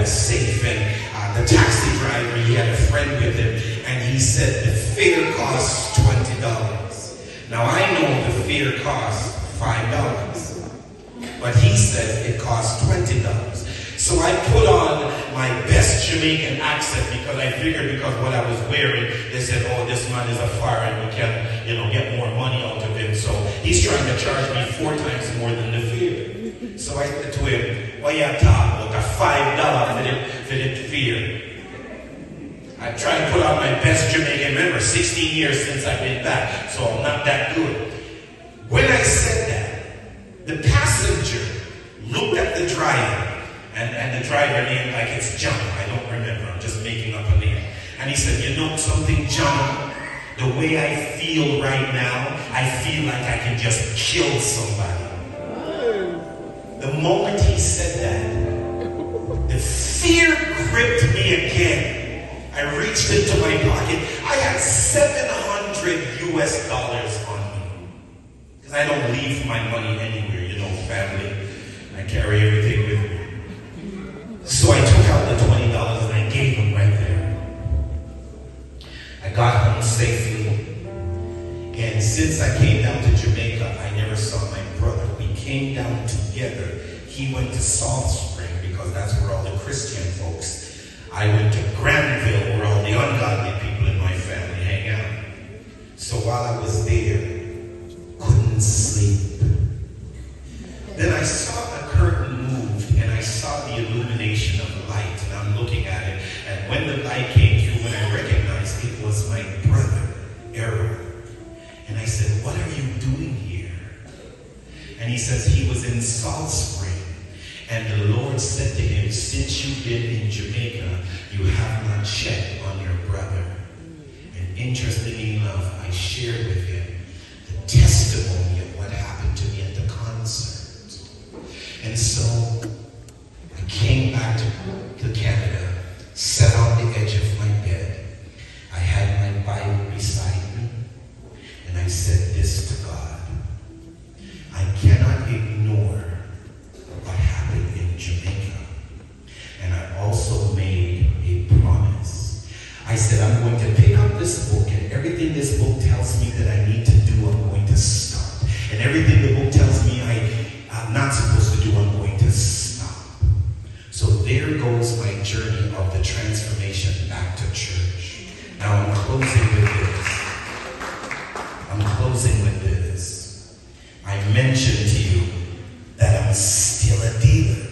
the safe, and the taxi driver, he had a friend with him, and he said the fare costs $20. Now I know the fare costs $5, but he said it costs $20. So I put on my best Jamaican accent because I figured because what I was wearing, they said, oh, this man is a foreign, we can, get more money out of him. So he's trying to charge me 4 times more than the fare. So I said to him, what you talking about, $5 for the fare? I try to put on my best Jamaican. Remember, 16 years since I've been back, so I'm not that good. When I said that, the passenger looked at the driver, and the driver named like it's John. I don't remember. I'm just making up a name. And he said, you know something, John? The way I feel right now, I feel like I can just kill somebody. The moment he said that, the fear gripped me again. I reached into my pocket. I had $700 on me. Because I don't leave my money anywhere, family. I carry everything with me. So I took out the $20 and I gave him right there. I got home safely. And since I came down to Jamaica, I never saw my brother. We came down together. He went to Salt Spring because that's where all the Christian folks. I went to Granville where all the ungodly people in my family hang out. So while I was there, couldn't sleep. Then I saw a curtain moved and I saw the illumination of the light, and I'm looking at it, and when the light came through, when I recognized it was my brother, Errol. And I said, what are you doing here? And he says he was in Salt Spring, and the Lord said to him, since you've been in Jamaica, you have not checked on your brother. And interestingly enough, I shared with him the testimony of what happened to me at the concert. And so I came back to Canada, sat on the edge of my bed. I had my Bible beside me, and I said this to God. I cannot ignore what happened in Jamaica. And I also made a promise. I said, I'm going to pick up this book, and everything this book tells me that I need to do, I'm going to stop. And everything the book tells me I'm not supposed to do, I'm going to stop. So there goes my journey of the transformation back to church. Now I'm closing with this. I mentioned to you that I'm still a dealer.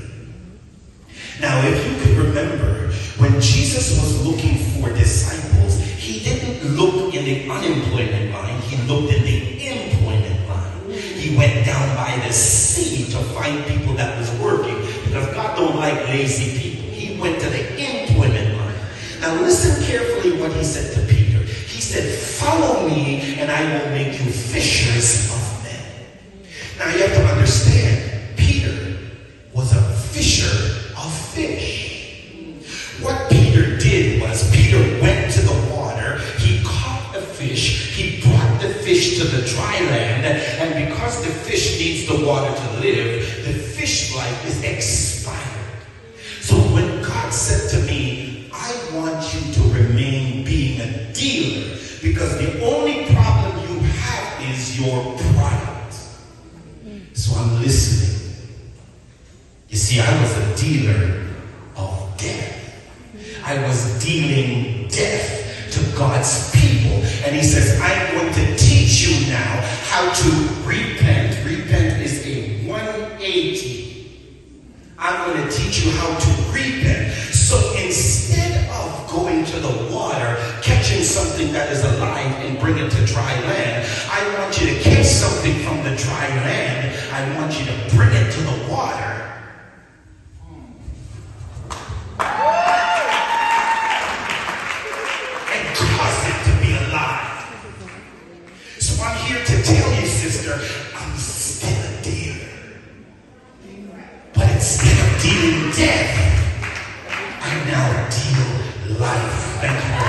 Now if you could remember, when Jesus was looking for disciples, he didn't look in the unemployment line, he looked in the employment line. He went down by the sea to find people that was working, because God don't like lazy people. He went to the employment line. Now listen carefully what he said to Peter. He said, follow me and I will make you fishers of men. Now you have to understand, Peter was a fisher of fish. What Peter did was, Peter went to the water, he caught a fish, he brought the fish to the dry land, and because the fish needs the water to live, the fish life is expired. So when God said to me, I want you to remain being a dealer, because the only problem you have is your product. So I'm listening. You see, I was a dealer of death. I was dealing death to God's people. And he says, I'm going to teach you now how to repent. Repent is a 180. I'm going to teach you how to repent. So instead of going to the water, catching something that is alive and bring it to dry land, I want you to catch something from the dry land. I want you to bring it to the water. I'm here to tell you, sister, I'm still a dealer. But instead of dealing death, I now deal life. Thank you.